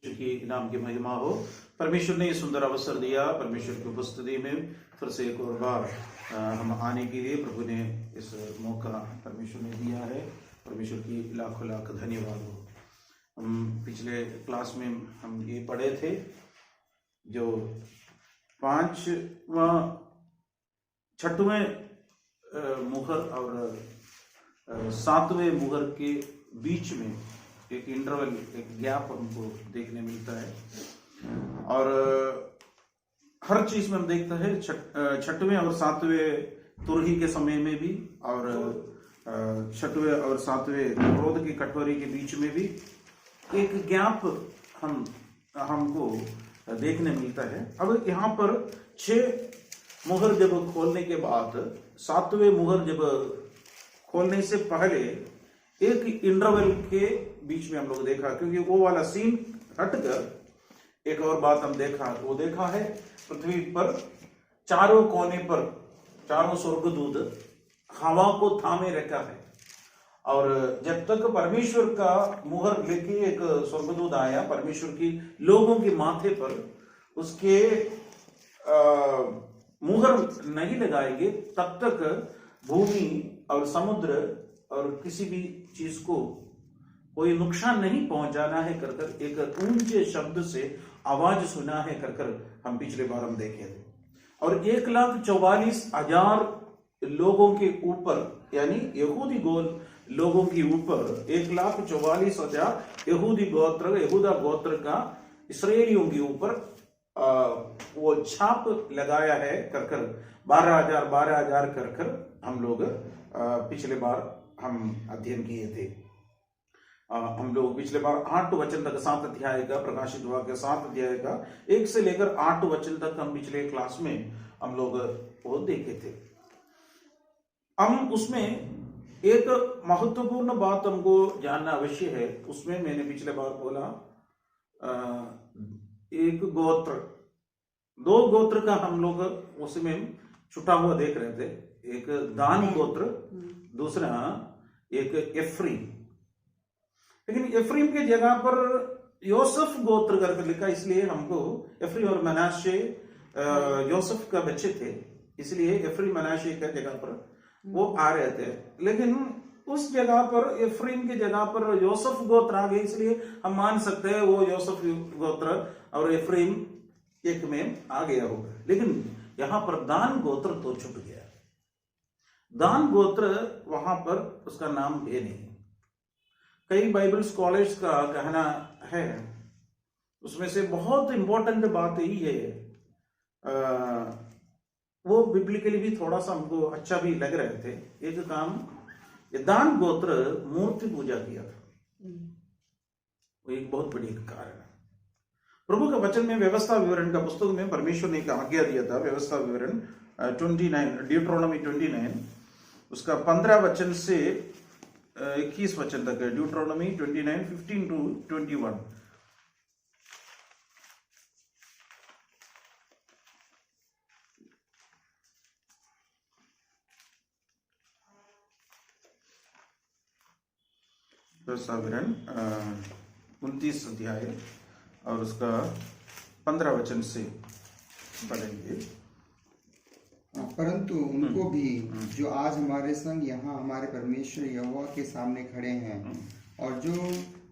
की नाम की महिमा हो। परमेश्वर ने ये सुंदर अवसर दिया, परमेश्वर की उपस्थिति में फिर से एक और बार हम आने के लिए प्रभु ने इस मौका परमेश्वर ने दिया है। परमेश्वर की लाखों लाख धन्यवाद हो। हम पिछले क्लास में हम ये पढ़े थे, जो 6वें मुहर और 7वें मुहर के बीच में एक इंटरवल, एक गैप हमको देखने मिलता है। और हर चीज में हम देखते हैं 6वें और 7वें तुरही के समय में भी, और 6वें और 7वें क्रोध की कटोरी के बीच में भी एक गैप हमको देखने मिलता है। अब यहाँ पर 6 मुहर जब खोलने के बाद 7वें मुहर जब खोलने से पहले एक इंटरवल के बीच में हम लोग देखा, क्योंकि वो वाला सीन हटकर एक और बात हम देखा है पृथ्वी पर चारों कोने पर चारों स्वर्गदूत हवा को थामे रखा है। और जब तक परमेश्वर का मुहर लेके एक स्वर्गदूत आया, परमेश्वर की लोगों के माथे पर उसके मुहर नहीं लगाएंगे, तब तक भूमि और समुद्र और किसी भी चीज को कोई नुकसान नहीं पहुंचाना है कर एक ऊंचे शब्द से आवाज सुना है कर हम पिछले बार हम देखे थे। और 1,44,000 लोगों के ऊपर, यानी यहूदी लोगों के ऊपर 1,44,000 यहूदा गोत्र का इसराइलियों के ऊपर वो छाप लगाया है कर 12,000 कर हम लोग पिछले बार हम अध्ययन किए थे। हम लोग पिछले बार 8 वचन तक 7 अध्याय का, प्रकाशित वाक्य 7 अध्याय का 1 से लेकर 8 वचन तक हम पिछले क्लास में हम लोग वो देखे थे। हम उसमें एक महत्वपूर्ण बात हमको जानना अवश्य है। उसमें मैंने पिछले बार बोला, एक गोत्र, 2 गोत्र का हम लोग उसमें छुटा हुआ देख रहे थे। एक दान गोत्र, दूसरा एक एफ्रीम। लेकिन एफ्रीम के जगह पर योसेफ गोत्र करके लिखा, इसलिए हमको एफ्रीम और मनाशे योसेफ का बच्चे थे, इसलिए एफ्रीम मनाशे का जगह पर वो आ रहे थे। लेकिन उस जगह पर एफ्रीम की जगह पर योसेफ गोत्र आ गए, इसलिए हम मान सकते हैं वो योसेफ गोत्र और एफ्रीम एक में आ गया होगा। लेकिन यहां पर दान गोत्र तो छूट गया। दान गोत्र वहां पर उसका नाम है नहीं। कई बाइबल स्कॉलर्स का कहना है, उसमें से बहुत इंपॉर्टेंट बात यही है, वो बिब्लिकली भी थोड़ा सा हमको अच्छा भी लग रहे थे। एक काम, ये दान गोत्र मूर्ति पूजा किया था, वो एक बहुत बड़ी कारण है। प्रभु का वचन में व्यवस्था विवरण का पुस्तक में परमेश्वर ने एक आज्ञा दिया था, व्यवस्था विवरण 29, ड्यूट्रोनॉमी 29, उसका 15 वचन से 21 वचन तक है। ड्यूट्रोनॉमी 29, 15 to 21। व्यवस्था विवरण 29 अध्याय और उसका 15 वचन से पढ़ेंगे। परंतु उनको भी जो आज हमारे संग यहाँ हमारे परमेश्वर यहोवा के सामने खड़े हैं, और जो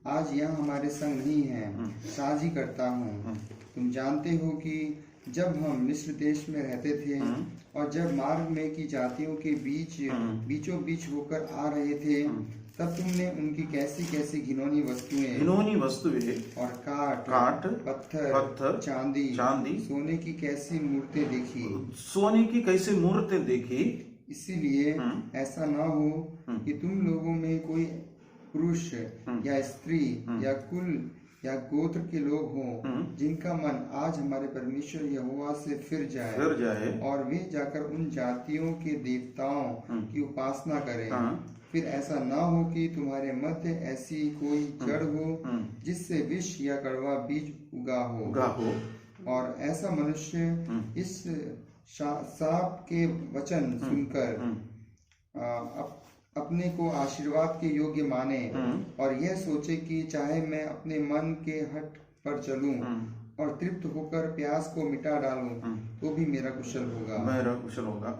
आज यहाँ हमारे संग नहीं हैं, साझी करता हूँ। तुम जानते हो कि जब हम मिस्र देश में रहते थे और जब मार्ग में की जातियों के बीचों बीच होकर आ रहे थे, तब तुमने उनकी कैसी कैसी घिनौनी वस्तुएं और काठ, पत्थर, चांदी, सोने की कैसी मूर्तें देखी। इसीलिए ऐसा ना हो कि तुम लोगों में कोई पुरुष या स्त्री या कुल या गोत्र के लोग हों जिनका मन आज हमारे परमेश्वर यहोवा से फिर जाए और वे जाकर उन जातियों के देवताओं की उपासना करें। फिर ऐसा ना हो कि तुम्हारे मध्य ऐसी कोई जड़ हो जिससे विष या कड़वा बीज उगा हो। और ऐसा मनुष्य इस साप के वचन सुनकर अपने को आशीर्वाद के योग्य माने और यह सोचे कि चाहे मैं अपने मन के हठ पर चलूं और तृप्त होकर प्यास को मिटा डालूं तो भी मेरा कुशल होगा।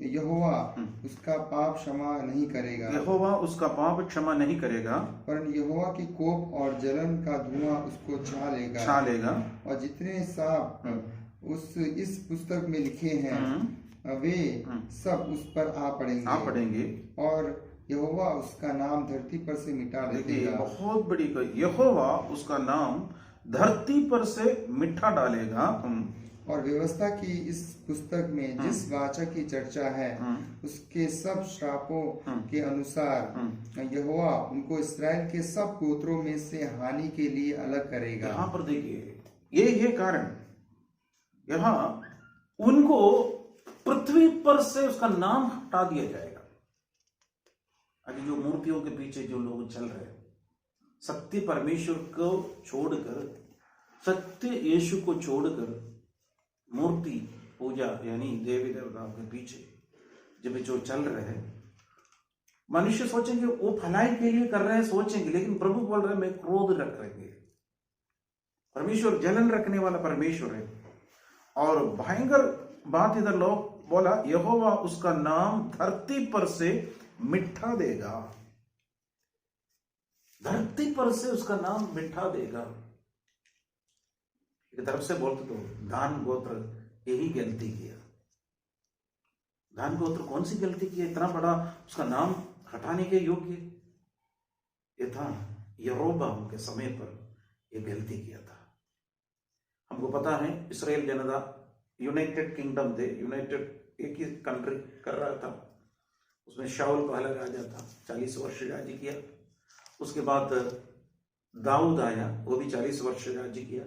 यहोवा उसका पाप क्षमा नहीं करेगा, यहोवा उसका पाप क्षमा नहीं करेगा, परंतु यहोवा की कोप और जलन का धुआं उसको छा लेगा। और जितने साप इस पुस्तक में लिखे हैं वे सब उस पर आ पड़ेंगे और यहोवा उसका नाम धरती पर से मिटा देगा। बहुत बड़ी यहोवा उसका नाम धरती पर से मिटा डालेगा। और व्यवस्था की इस पुस्तक में जिस वाचा की चर्चा है उसके सब श्रापों के अनुसार यहोवा उनको इस्राएल के सब गोत्रों में से हानि के लिए अलग करेगा। यहाँ पर देखिए ये है कारण, यहाँ उनको पृथ्वी पर से उसका नाम हटा दिया जाएगा। अभी जो मूर्तियों के पीछे जो लोग चल रहे हैं, सत्य परमेश्वर को छोड़कर, सत्य यीशु को छोड़कर मूर्ति पूजा यानी देवी देवताओं के पीछे जब जो चल रहे हैं, मनुष्य सोचेंगे वो भलाई के लिए कर रहे हैं, सोचेंगे, लेकिन प्रभु बोल रहे हैं मैं क्रोध रखेंगे। परमेश्वर जलन रखने वाला परमेश्वर है। और भयंकर बात इधर लोग बोला यहोवा उसका नाम धरती पर से मिटा देगा, धरती पर से उसका नाम मिटा देगा। एक तरफ से बोलते तो दान गोत्र यही गलती किया। दान गोत्र कौन सी गलती की? इतना बड़ा उसका नाम हटाने के योग्य ये था। यरोबाम के समय पर यह गलती किया था। हमको पता है इस्राएल जनता यूनाइटेड किंगडम थे, यूनाइटेड एक ही कंट्री कर रहा था। उसमें शाऊल पहला राजा था, 40 वर्ष राज्य किया। उसके बाद दाऊद आया, वो भी 40 वर्ष राज्य किया।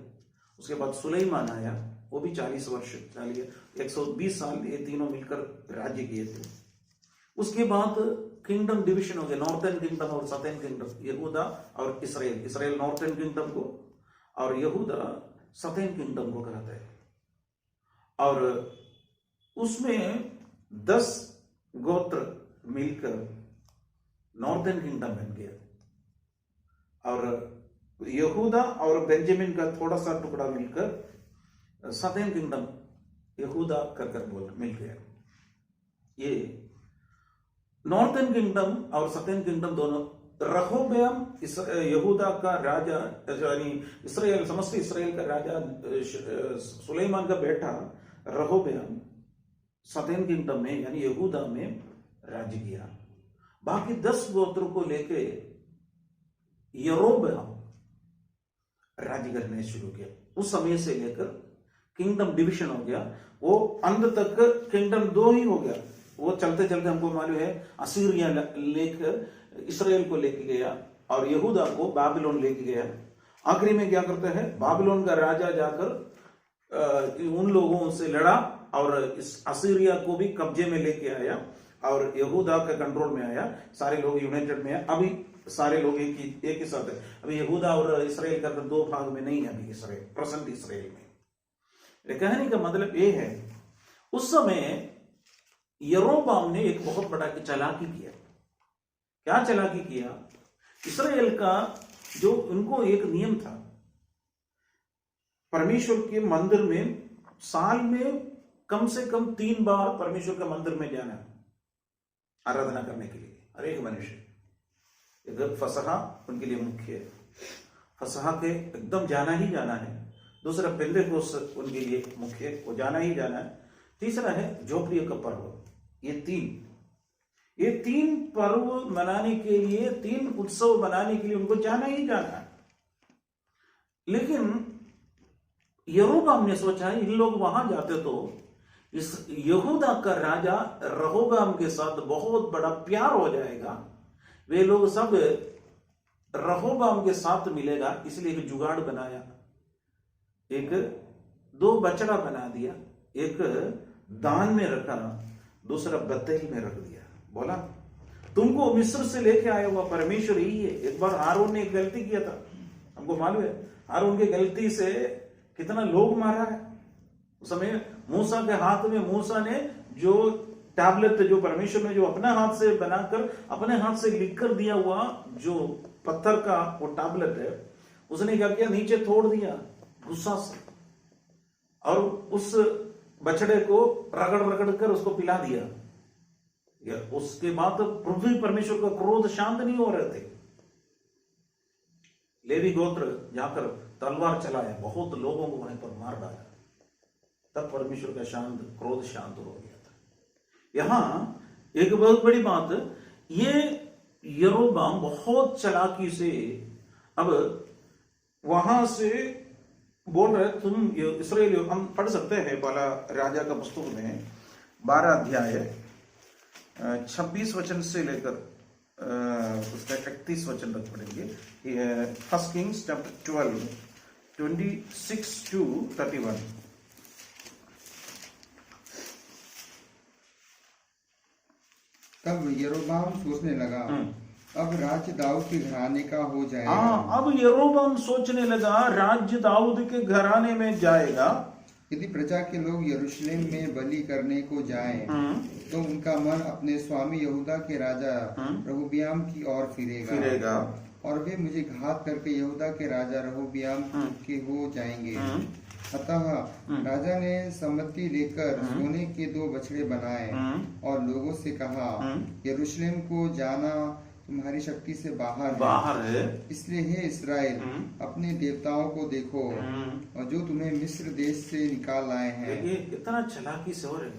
उसके बाद सुलेमान आया, वो भी 40 वर्ष चलिए 120 साल ये तीनों मिलकर राज्य किए थे। उसके बाद किंगडम डिवीजन हो गया, नॉर्थर्न किंगडम और साउथर्न किंगडम, यहूदा और इसराइल। इसराइल नॉर्थर्न किंगडम को और यहूदा साउथर्न किंगडम को कहते हैं। और उसमें 10 गोत्र मिलकर नॉर्थर्न किंगडम बन गया और यहूदा और बेंजामिन का थोड़ा सा टुकड़ा मिलकर साउथर्न किंगडम यहूदा कर बोल मिल गया। ये नॉर्थर्न किंगडम और साउथर्न किंगडम दोनों, रहोबयाम यहूदा का राजा यानी इसराइल समस्त इसराइल का राजा सुलेमान का बेटा रहोबयाम साउथर्न किंगडम में यानी यहूदा में राज्य किया। बाकी 10 गोत्रों को लेके यरोबयाम राज्य करने शुरू किया। उस समय से लेकर किंगडम डिवीजन हो गया। वो अंत तक किंगडम 2 ही हो गया। वो चलते चलते हमको मालूम है असीरिया लेकर इसराइल को लेके गया और यहूदा को बाबिलोन लेके गया। आखिरी में क्या करते हैं, बाबिलोन का राजा जाकर उन लोगों से लड़ा और इस असीरिया को भी कब्जे में लेके आया और यहूदा के कंट्रोल में आया। सारे लोग यूनाइटेड में, अभी सारे लोग एक ही साथ है। अभी यहूदा और इसराइल का 2 भाग में नहीं है अभी इसराइल, प्रेजेंट इसराइल में। कहने का मतलब ये है उस समय यरोबाम ने एक बहुत बड़ा चालाकी किया। क्या चालाकी किया? इसराइल का जो उनको एक नियम था, परमेश्वर के मंदिर में साल में कम से कम 3 बार परमेश्वर के मंदिर में जाना आराधना करने के लिए हर एक मनुष्य। एक फसहा उनके लिए मुख्य है, फसहा के एकदम जाना ही जाना है। दूसरा पेंतेकोस्त उनके लिए मुख्य है, वो जाना ही जाना है। तीसरा है झोपड़ियों का पर्व। ये तीन पर्व मनाने के लिए, 3 उत्सव मनाने के लिए उनको जाना ही जाना है। लेकिन यरोबाम ने सोचा इन लोग वहां जाते तो इस यहूदा का राजा रहोबाम के साथ बहुत बड़ा प्यार हो जाएगा, वे लोग सब रहोबाम के साथ मिलेगा। इसलिए एक जुगाड़ बनाया, एक 2 बछड़ा बना दिया, एक दान में रखा, दूसरा बतेल में रख दिया। बोला तुमको मिस्र से लेके आया हुआ परमेश्वर ही है। एक बार हारून ने एक गलती किया था, हमको मालूम है। हारून की गलती से कितना लोग मारा है। उस समय मूसा के हाथ में, मूसा ने जो टैबलेट जो परमेश्वर ने जो अपने हाथ से बनाकर अपने हाथ से लिख कर दिया हुआ जो पत्थर का वो टैबलेट है, उसने क्या किया, नीचे तोड़ दिया गुस्सा से, और उस बछड़े को रगड़ रगड़ कर उसको पिला दिया। या उसके बाद पृथ्वी परमेश्वर का क्रोध शांत नहीं हो रहे थे। लेवी गोत्र जाकर तलवार चलाया, बहुत लोगों को वहीं पर मार डाला, तब परमेश्वर का क्रोध शांत हो गया था। यहां एक बहुत बड़ी बात, ये यरोबाम बहुत चालाकी से अब वहां से बोल रहे, तुम इस्राएलियों, हम पढ़ सकते हैं पहला राजा का पुस्तक में 12 अध्याय 26 वचन से लेकर उसका 31 वचन तक पढ़ेंगे। First Kings chapter 12 26 to 31। तब यरोबाम सोचने लगा, अब राज्य दाऊद के घराने का हो जाएगा। हाँ, अब यरोबाम सोचने लगा राज्य दाऊद के घराने में जाएगा। यदि प्रजा के लोग यरूशलेम में बलि करने को जाएं, तो उनका मन अपने स्वामी यहूदा के राजा रहोबियाम की ओर फिरेगा, और वे मुझे घात करके यहूदा के राजा रहोबियाम के हो जाएंगे। अतः राजा ने सम्मति लेकर सोने के 2 बछड़े बनाए और लोगों से कहा, यरूशलेम को जाना तुम्हारी शक्ति से बाहर है। इसलिए हे इस्राएल, अपने देवताओं को देखो, और जो तुम्हें मिस्र देश से निकाल लाए हैं। ये इतना चालाकी से हो रहे।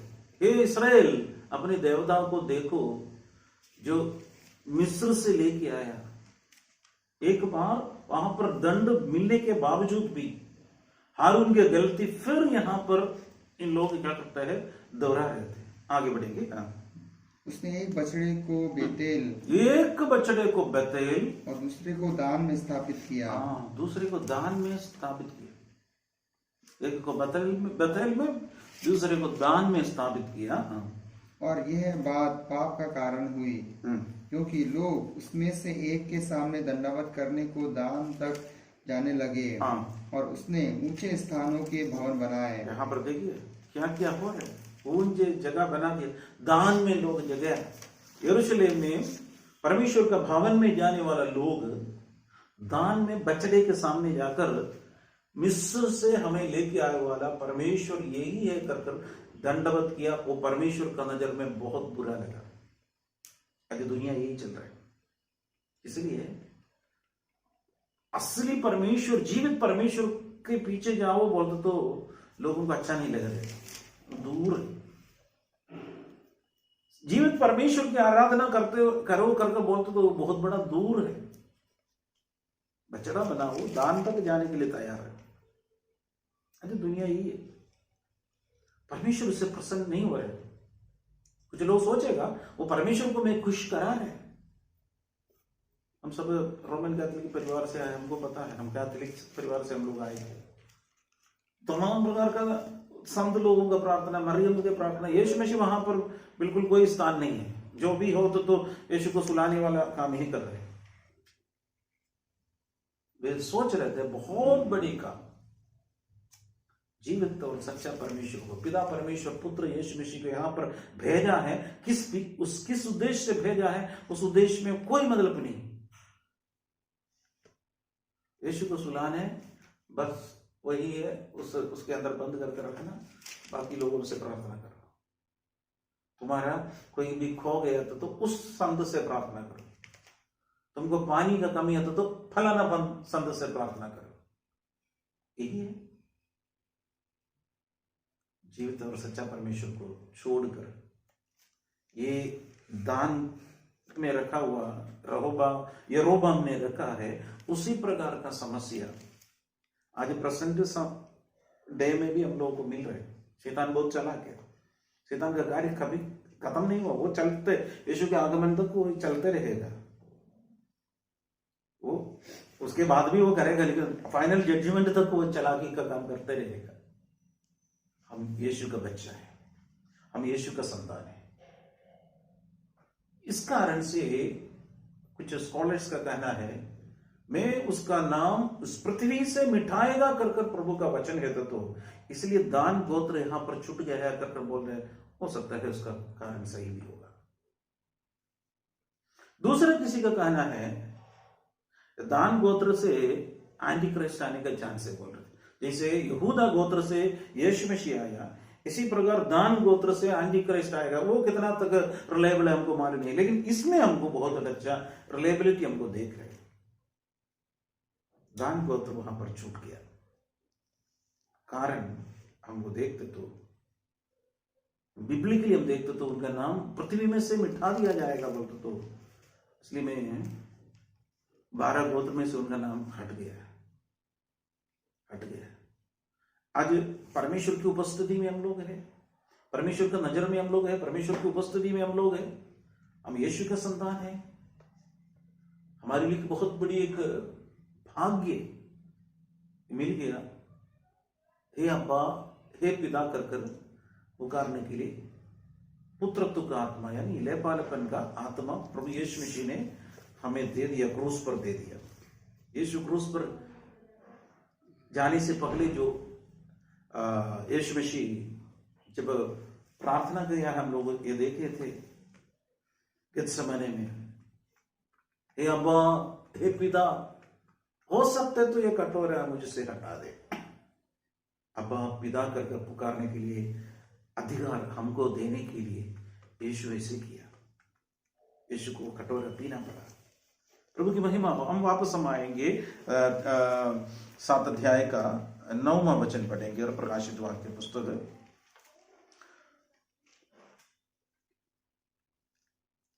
हे इस्राएल, अपने देवताओं को देखो जो मिस्र से लेके आया। एक बार वहां पर दंड मिलने के बावजूद भी हारून की गलती फिर यहां पर इन लोग क्या करता है, दोहरा रहे थे। आगे बढ़ेंगे। उसने एक बछड़े को बेतेल और दूसरे को दान में स्थापित किया। दूसरे को दान में स्थापित किया, एक को बेतेल में, दूसरे को दान में स्थापित किया। और यह बात पाप का कारण हुई, क्योंकि लोग उसमें से एक के सामने दंडवत करने को दान तक जाने लगे। और उसने ऊंचे स्थानों के भवन बनाए। यहाँ पर देखिए क्या क्या हो रहा है, ऊंचे जगह बना दिया, दान में लोग जगह। यरूशलेम में परमेश्वर का भवन में जाने वाला लोग दान में बछड़े के सामने जाकर मिस्र से हमें लेके आए वाला परमेश्वर यही है कर दंडवत किया। वो परमेश्वर का नजर में बहुत बुरा लगा। अभी दुनिया यही चल रहा है। इसलिए असली परमेश्वर, जीवित परमेश्वर के पीछे जाओ बोलते तो लोगों को अच्छा नहीं लगा, दूर है। जीवित परमेश्वर की आराधना करके बोलते तो बहुत बड़ा दूर है। बछड़ा बनाओ, दान तक जाने के लिए तैयार है। अरे दुनिया यही है। परमेश्वर उससे प्रसन्न नहीं हो रहे। कुछ लोग सोचेगा वो परमेश्वर को मैं खुश करा रहे। हम सब रोमन कैथोलिक परिवार से आए, हमको पता है। हम कैथोलिक परिवार से हम लोग आए थे। तमाम प्रकार का संत लोगों का प्रार्थना, मरियम के प्रार्थना, यीशु मसीह वहां पर बिल्कुल कोई स्थान नहीं है। जो भी हो तो यीशु को सुलाने वाला काम ही कर रहे। वे सोच रहे थे बहुत बड़ी काम, जीवित और सच्चा परमेश्वर को, पिता परमेश्वर पुत्र यीशु मसीह को यहाँ पर भेजा है। किस उद्देश्य से भेजा है, उस उद्देश्य में कोई मतलब नहीं। यीशु को सुलाने बस वही है, उसके अंदर बंद करके रखना, बाकी लोगों से प्रार्थना करो। तुम्हारा कोई भी खो गया तो उस संत से प्रार्थना करो। तुमको पानी का कमी है तो फलाना संत से प्रार्थना करो। यही है जीवित और सच्चा परमेश्वर को छोड़कर ये दान में रखा हुआ यरोबाम ने रखा है। उसी प्रकार का समस्या आज प्रेजेंट डे में भी हम लोगों को मिल रहे। शैतान बहुत चालाक है। शैतान का कार्य कभी खत्म नहीं हुआ, वो चलते, यीशु के आगमन तक वो चलते रहेगा। वो उसके बाद भी वो करेगा, लेकिन फाइनल जजमेंट तक वो चालाकी का काम करते रहेगा। हम यीशु का बच्चा है, हम यीशु का संतान है। इस कारण से कुछ स्कॉलर्स का कहना है, मैं उसका नाम उस पृथ्वी से मिटाएगा कर प्रभु का वचन है। तो इसलिए दान गोत्र यहां पर छूट गया है कर बोल रहे। हो सकता है उसका कारण सही भी होगा। दूसरा किसी का कहना है दान गोत्र से एंटी क्राइस्ट आने का चांस है बोल रहे थे। जैसे यहूदा गोत्र से यीशु मसीह आया, इसी प्रकार दान गोत्र से एंटी क्राइस्ट आएगा। वो कितना तक रिलायबल है हमको मालूम नहीं, लेकिन इसमें हमको बहुत अच्छा रिलायबिलिटी हमको देख रहे हैं। दान गोत्र वहां पर छूट गया, कारण हमको देखते तो बिब्लिकली हम देखते तो उनका नाम पृथ्वी में से मिटा दिया जाएगा बोलते तो, इसलिए मैं 12 गोत्र में से उनका नाम हट गया। आज परमेश्वर की उपस्थिति में हम लोग हैं, परमेश्वर का नजर में हम लोग हैं, परमेश्वर की उपस्थिति में हम लोग हैं, हम यीशु का संतान हैं। हमारे लिए बहुत बड़ी एक भाग्य मिल गया। हे अब्बा, हे पिता कर कर पुकारने के लिए पुत्रत्व का आत्मा यानी लेपालपन का आत्मा प्रभु यीशु मसीह ने हमें दे दिया, क्रूस पर दे दिया। यीशु क्रूस पर जाने से पहले जो यीशु मसीह जब प्रार्थना किया, हम लोग ये देखे थे गेत्सेमने में, हे अब्बा, हे पिता, हो सकता है तो ये कटोरा मुझसे हटा दे। अब्बा पिता कर पुकारने के लिए अधिकार हमको देने के लिए यीशु ऐसे किया, यीशु को कटोरा पीना पड़ा। प्रभु की महिमा। हम वापस आएंगे 7 अध्याय का 9वां वचन पढ़ेंगे और प्रकाशित वाक्य पुस्तक।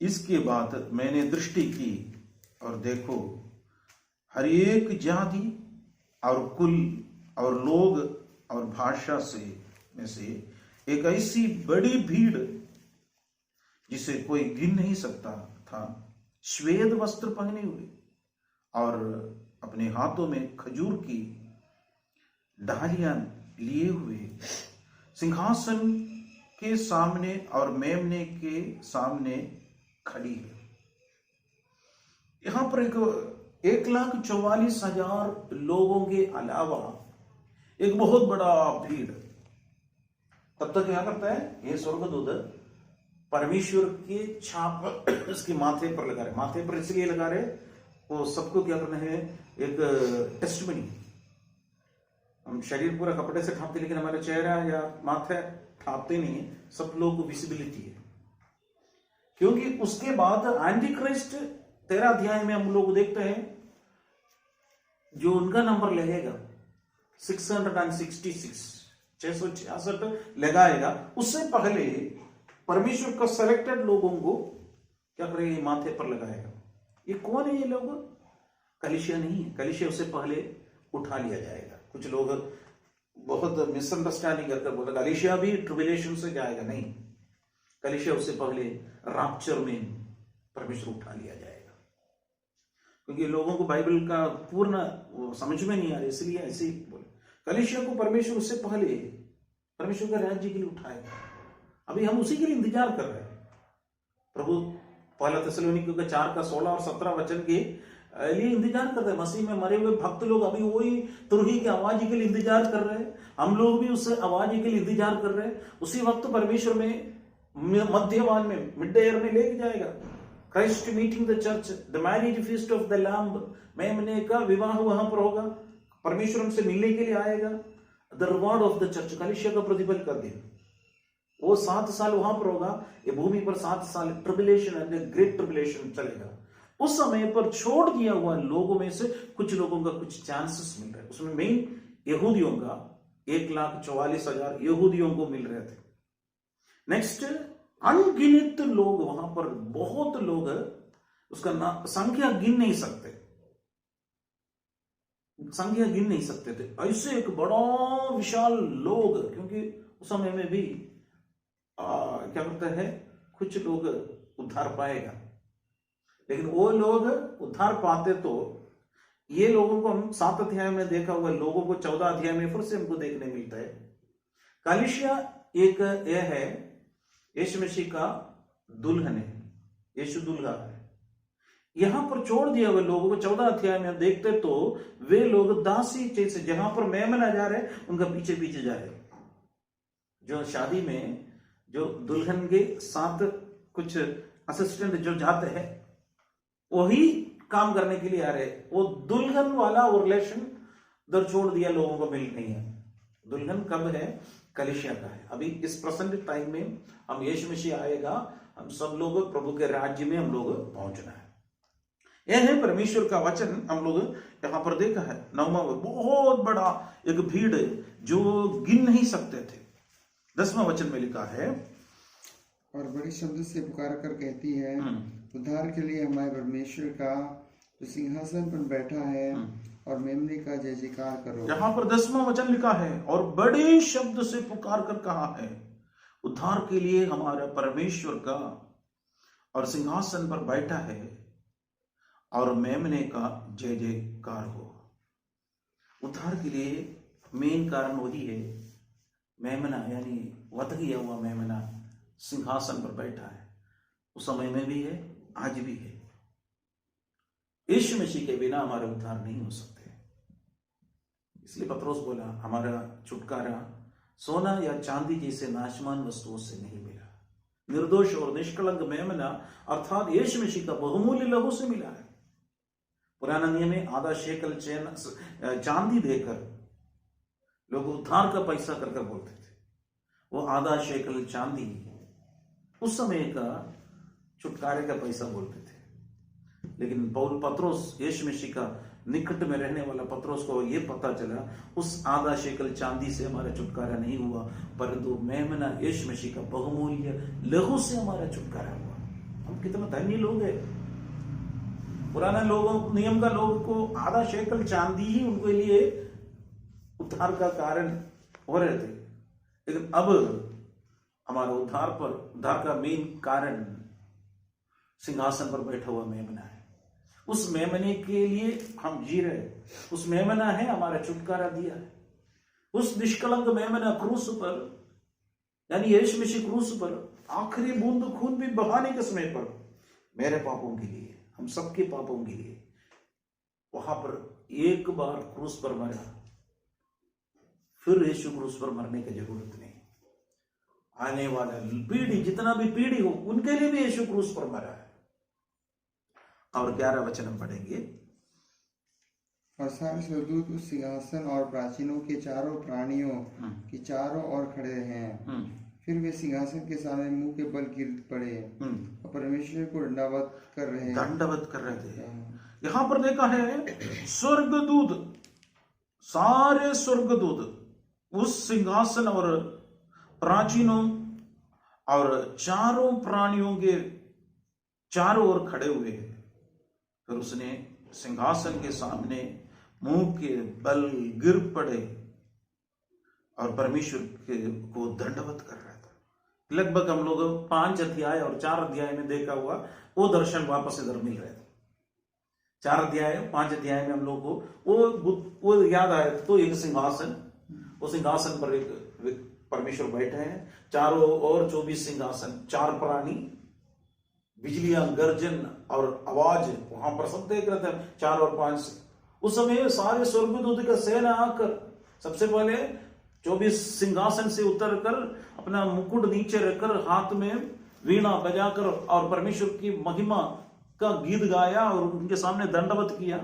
इसके बाद मैंने दृष्टि की और देखो, हर एक जाति और कुल और लोग और भाषा में से एक ऐसी बड़ी भीड़ जिसे कोई गिन नहीं सकता था, श्वेत वस्त्र पहने हुए और अपने हाथों में खजूर की डालियां लिए हुए सिंहासन के सामने और मेमने के सामने खड़ी है। यहां पर 1,44,000 लोगों के अलावा एक बहुत बड़ा भीड़। तब तक क्या करता है ये स्वर्गदूत, परमेश्वर के छाप उसके माथे पर लगा रहे। माथे पर इसलिए लगा रहे, वो सबको क्या करना है, एक टेस्टमनी। हम शरीर पूरा कपड़े से ढांपते, लेकिन हमारा चेहरा या माथे ढांपते नहीं है। सब लोग को विजिबिलिटी है, क्योंकि उसके बाद एंटी क्राइस्ट 13 अध्याय में हम लोग देखते हैं, जो उनका नंबर लगेगा 666 लगाएगा। उससे पहले परमेश्वर का सेलेक्टेड लोगों को क्या करेगा, माथे पर लगाएगा। ये कौन है ये लोग? कलीसिया नहीं है, कलीसिया उससे पहले उठा लिया जाएगा। कुछ लोग बहुत मिसअंडरस्टैंडिंग करकर बोलते कलीसिया भी ट्रिब्यूलेशन से जाएगा। नहीं, कलीसिया उससे पहले रैप्चर में परमेश्वर उठा लिया जाएगा, क्योंकि लोगों को बाइबल का पूर्ण समझ में नहीं आ रहा, इसलिए ऐसे ही बोले। कलीसिया को परमेश्वर उससे पहले परमेश्वर का राज्य के लिए उठाएगा। अभी हम उसी के लिए इंतजार कर रहे हैं। प्रभु पहला थिस्सलुनीकियों के 4 का 16 और 17 वचन के लिए इंतजार कर रहे हैं। मसीह में मरे हुए भक्त लोग अभी वही तुरही की आवाज के लिए इंतजार कर रहे हैं। हम लोग भी उस आवाज के लिए इंतजार कर रहे हैं। उसी वक्त परमेश्वर में मध्यवान में मिड डे ईयर में लेके जाएगा। Christ meeting the church, the marriage feast of the lamb, मेमने का विवाह वहां पर होगा। परमेश्वर हमसे मिलने के लिए आएगा। The reward of the church, कलीसिया का प्रतिफल कर दिया। वो 7 साल वहां पर होगा। ये भूमि पर 7 साल ट्रिबुलेशन एंड ग्रेट ट्रिबुलेशन चलेगा। उस समय पर छोड़ दिया हुआ लोगों में से कुछ लोगों का कुछ चांसेस मिल रहे हैं। उसमें मेन यहूदियों का 1,44,000 यहूदियों को मिल रहे थे। नेक्स्ट, अनगिनत लोग वहां पर, बहुत लोग, उसका संख्या गिन नहीं सकते, संख्या गिन नहीं सकते थे। ऐसे एक बड़ा विशाल लोग, क्योंकि उस समय में भी क्या करता है, कुछ लोग उद्धार पाएगा, लेकिन वो लोग उद्धार पाते तो ये लोगों को हम 7 अध्याय में देखा हुआ लोगों को 14 अध्याय में फिर से हमको देखने मिलता है। कलीसिया एक यह है, यीशु मसीह का दुल्हन है, यीशु दुल्हा है। यहां पर छोड़ दिया हुए लोगों को 14 अध्याय में हम देखते तो वे लोग दासी जैसे, जहां पर मेमना जा रहे उनका पीछे पीछे जा रहे। जो शादी में जो दुल्हन के साथ कुछ असिस्टेंट जो जाते हैं, वही काम करने के लिए आ रहे, वो दुल्हन वाला वो रिलेशन दर छोड़ दिया, लोगों को मिल नहीं है। दुल्हन कब है? कलीसिया का है। अभी इस प्रेजेंट टाइम में हम यीशु मसीह आएगा, हम सब लोग प्रभु के राज्य में हम लोग पहुंचना है। यह है परमेश्वर का वचन। हम लोग यहां पर देखा है 9वां बहुत बड़ा एक भीड़ जो गिन नहीं सकते थे। 10वां वचन में लिखा है, और बड़ी शब्द से पुकार कर कहती है, उद्धार के लिए हमारे परमेश्वर का जो सिंहासन पर बैठा है और मेमने का जय जयकार करो। यहां पर 10वां वचन लिखा है, और बड़े शब्द से पुकार कर कहा है, उद्धार के लिए हमारा परमेश्वर का और सिंहासन पर बैठा है और मेमने का जय जयकार हो। उद्धार के लिए मेन कारण वही है, मेमना यानी वध गया हुआ मेमना सिंहासन पर बैठा है। उस समय में भी है, आज भी है। यीशु मसीह के बिना हमारा उद्धार नहीं हो सकते। इसलिए पत्रोस बोला, हमारा छुटकारा सोना या चांदी जैसे नाशमान वस्तुओं से नहीं मिला, निर्दोष और निष्कलंक मेमना अर्थात यीशु मसीह का बहुमूल्य लहू से मिला है। पुराना नियम में आधा शेकल चांदी देकर लोग उद्धार का पैसा कर बोलते थे। वो आधा शेकल चांदी उस समय का छुटकारे का पैसा बोलते थे। लेकिन पौल पत्रोस, यीशु मसीह का निकट में रहने वाला पत्रोस को ये पता चला, उस आधा शेकल चांदी से हमारा छुटकारा नहीं हुआ, परंतु मेमना यीशु मसीह का बहुमूल्य लहू से हमारा छुटकारा हुआ। हम कितना धन्य लोग हैं। पुराना लोगों नियम का लोगों को आधा शेकल चांदी ही उनके लिए उद्धार का कारण हो रहे थे। लेकिन अब हमारा उद्धार का मेन कारण सिंहासन पर बैठा हुआ मेमना है। उस मेमने के लिए हम जी रहे, उस मेमना है हमारा छुटकारा दिया है। उस निष्कलंक मेमना क्रूस पर यानी यीशु मसीह क्रूस पर आखिरी बूंद खून भी बहाने के समय पर मेरे पापों के लिए, हम सबके पापों के लिए वहां पर एक बार क्रूस पर मरा, फिर यीशु क्रूस पर मरने की जरूरत नहीं। आने वाला पीढ़ी, जितना भी पीढ़ी हो, उनके लिए भी यीशु क्रूस पर मरा है। और 11 वचन हम पढ़ेंगे, और सारे स्वर्गदूत उस सिंहासन और प्राचीनों के चारों प्राणियों की चारों ओर खड़े हैं। फिर वे सिंहासन के सामने मुंह के बल गिर पड़े और परमेश्वर को दंडवत कर रहे थे। यहां पर देखा है स्वर्गदूत, सारे स्वर्गदूत उस सिंहासन और प्राचीनों और चारों प्राणियों के चारों ओर खड़े हुए हैं। फिर उसने सिंहासन के सामने मुंह के बल गिर पड़े और परमेश्वर को दंडवत कर रहा था। लगभग हम लोग 5 अध्याय और 4 अध्याय में देखा हुआ वो दर्शन वापस इधर मिल रहे थे। 4 अध्याय 5 अध्याय में हम लोग को वो याद आया तो एक सिंहासन, वो सिंहासन पर एक परमेश्वर बैठे हैं, चारों ओर 24 सिंहासन, 4 प्राणी, बिजलियां, गर्जन और आवाज वहां पर सब देख रहे थे 4 और 5। उस समय सारे स्वर्गदूत का सेना आकर सबसे पहले 24 सिंहासन से उतरकर अपना मुकुट नीचे रखकर हाथ में वीणा बजाकर और परमेश्वर की महिमा का गीत गाया और उनके सामने दंडवत किया।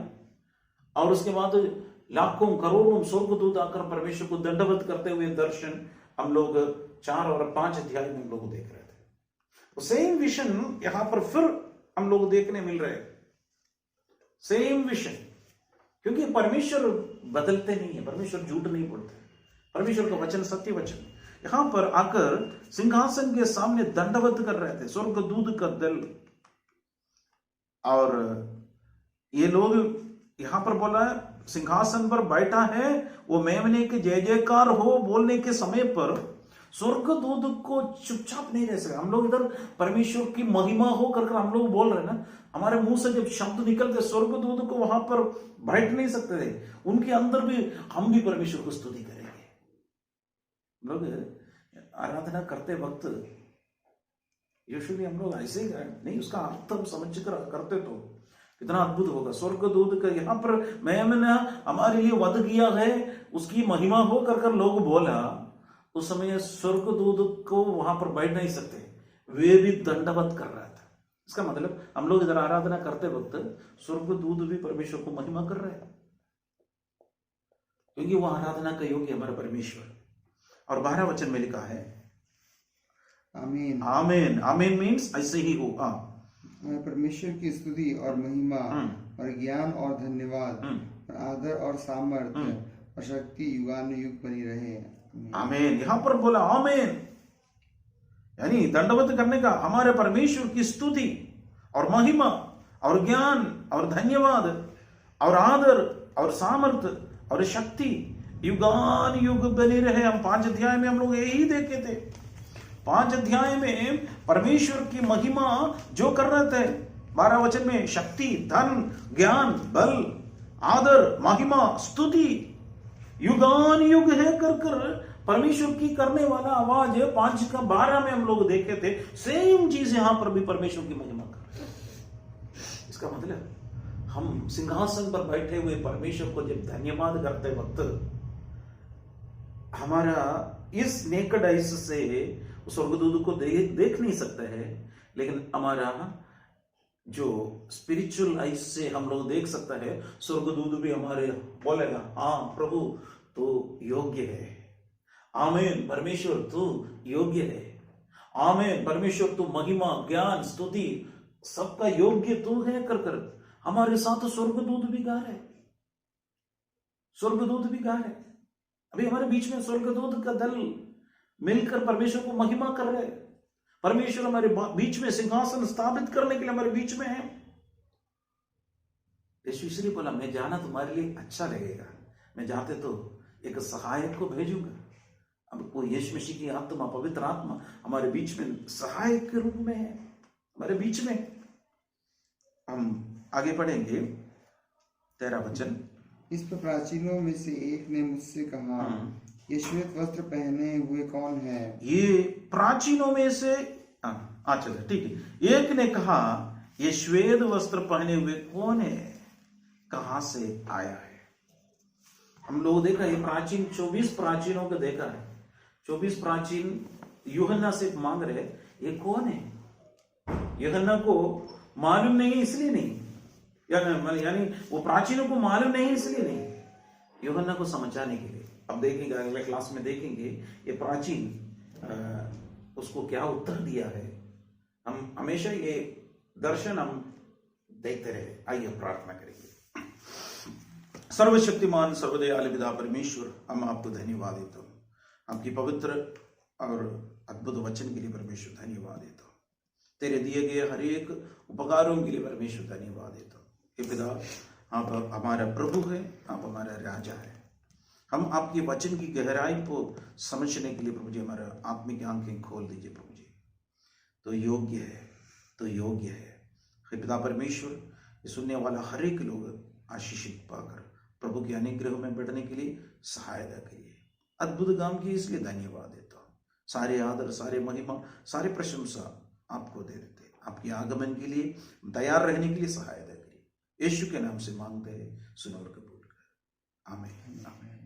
और उसके बाद लाखों करोड़ों स्वर्गदूत आकर परमेश्वर को दंडवत करते हुए दर्शन हम लोग 4 और 5 अध्याय में हम लोग देख रहे थे। सेम विजन यहां पर फिर हम लोग देखने मिल रहे, सेम विजन, क्योंकि परमेश्वर बदलते नहीं है, परमेश्वर झूठ नहीं बोलते, परमेश्वर का वचन सत्य वचन। यहां पर आकर सिंहासन के सामने दंडवत कर रहे थे स्वर्गदूत का दल। और ये लोग यहां पर बोला सिंहासन पर बैठा है, वो मेमने के जय जयकार हो बोलने के समय पर स्वर्गदूत को चुपचाप नहीं रह सकते। हम लोग इधर परमेश्वर की महिमा हो कर हम लोग बोल रहे ना, हमारे मुंह से जब शब्द निकलते स्वर्गदूत को वहां पर बैठ नहीं सकते थे, उनके अंदर भी हम भी परमेश्वर को स्तुति करेंगे। लोग आराधना करते वक्त यूजुअली हम लोग ऐसे ही नहीं, उसका अर्थ हम समझ कर करते तो कितना अद्भुत होगा। स्वर्गदूत का यहाँ पर मेमना हमारे लिए वध किया है, उसकी महिमा हो कर लोग बोला। उस समय स्वर्गदूत को वहां पर बैठ नहीं सकते, वे भी दंडवत कर रहा था, इसका मतलब हम लोग इधर आराधना करते वक्त स्वर्गदूत भी परमेश्वर को महिमा कर रहे हैं, क्योंकि वो आराधना का योग्य हमारा परमेश्वर। और 12 वचन में लिखा है आमीन। आमीन। आमीन मीन्स ऐसे ही हो। परमेश्वर की स्तुति और महिमा और ज्ञान और धन्यवाद और आदर और सामर्थ्य और शक्ति युगानुयुग बनी रहे। आमीन। यहां पर बोला आमीन, यानी दंडवत करने का हमारे परमेश्वर की स्तुति और महिमा और ज्ञान और धन्यवाद और आदर और सामर्थ्य और शक्ति युगान युग बनी रहे। हम 5 अध्याय में हम लोग यही देखे थे। 5 अध्याय में परमेश्वर की महिमा जो कर रहे थे, 12 वचन में शक्ति, धन, ज्ञान, बल, आदर, महिमा, स्तुति युगान युग है कर परमेश्वर की करने वाला आवाज 5 का 12 में हम लोग देखे थे। सेम चीज यहां पर भी परमेश्वर की महिमा कर रहे हैं। इसका मतलब हम सिंहासन पर बैठे हुए परमेश्वर को जब धन्यवाद करते वक्त हमारा इस नेकड आइज से स्वर्गदूत को देख नहीं सकते हैं, लेकिन हमारा जो स्पिरिचुअल आइज से हम लोग देख सकता है। स्वर्गदूत भी हमारे बोलेगा हाँ प्रभु तू योग्य है, आमीन परमेश्वर तू योग्य है, आमीन परमेश्वर तू महिमा, ज्ञान, स्तुति सबका योग्य तू है कर हमारे साथ स्वर्गदूत भी गा रहे, स्वर्गदूत भी गा रहे। अभी हमारे बीच में स्वर्गदूत का दल मिलकर परमेश्वर को महिमा कर रहे। परमेश्वर हमारे बीच में सिंहासन स्थापित करने के लिए हमारे बीच में है। यीशु इसलिए बोला मैं जाना तुम्हारे लिए अच्छा लगेगा, मैं जाते तो एक सहायक को भेजूंगा। अब वो यीशु मसीह की आत्मा, पवित्र आत्मा हमारे बीच में सहायक के रूप में है, हमारे बीच में। हम आगे पढ़ेंगे 13 वचन। इस पर प्राचीनों में से एक ने मुझसे कहा ये श्वेत वस्त्र पहने हुए कौन है? ये प्राचीनों में से अच्छा ठीक है। एक ने कहा ये श्वेत वस्त्र पहने हुए कौन है, कहां से आया है? हम लोग देखा ये प्राचीन 24 प्राचीनों को देखा है। 24 प्राचीन यूहन्ना से मांग रहे ये कौन है। यूहन्ना को मालूम नहीं इसलिए नहीं, यानी वो प्राचीनों को मालूम नहीं इसलिए नहीं, यूहन्ना को समझाने के लिए। अब देखेंगे अगले क्लास में देखेंगे ये प्राचीन उसको क्या उत्तर दिया है। हम हमेशा ये दर्शन हम देखते रहे। आइए प्रार्थना करेंगे। सर्वशक्तिमान सर्वदयालु पिता परमेश्वर, हम आपको धन्यवाद देते हो, आपकी पवित्र और अद्भुत वचन के लिए परमेश्वर धन्यवाद देता हूँ। तेरे दिए गए हर एक उपकारों के लिए परमेश्वर धन्यवाद देता हूँ। हे पिता, आप हमारा प्रभु है, आप हमारा राजा है। हम आपके वचन की गहराई को समझने के लिए प्रभु जी हमारा आत्मिक आंखें खोल दीजिए प्रभु जी। तो योग्य है, तो योग्य है। हे पिता परमेश्वर, ये सुनने वाला हर एक लोग आशीषित पाकर प्रभु के अनुग्रह में बढ़ने के लिए सहायता करिए। अद्भुत काम की इसलिए धन्यवाद देता हूँ। सारे आदर, सारे महिमा, सारे प्रशंसा आपको दे देते। आपके आगमन के लिए तैयार रहने के लिए सहायता करिए। यीशु के नाम से मांगते हैं, सुनो और कबूल कर। आमीन आमीन।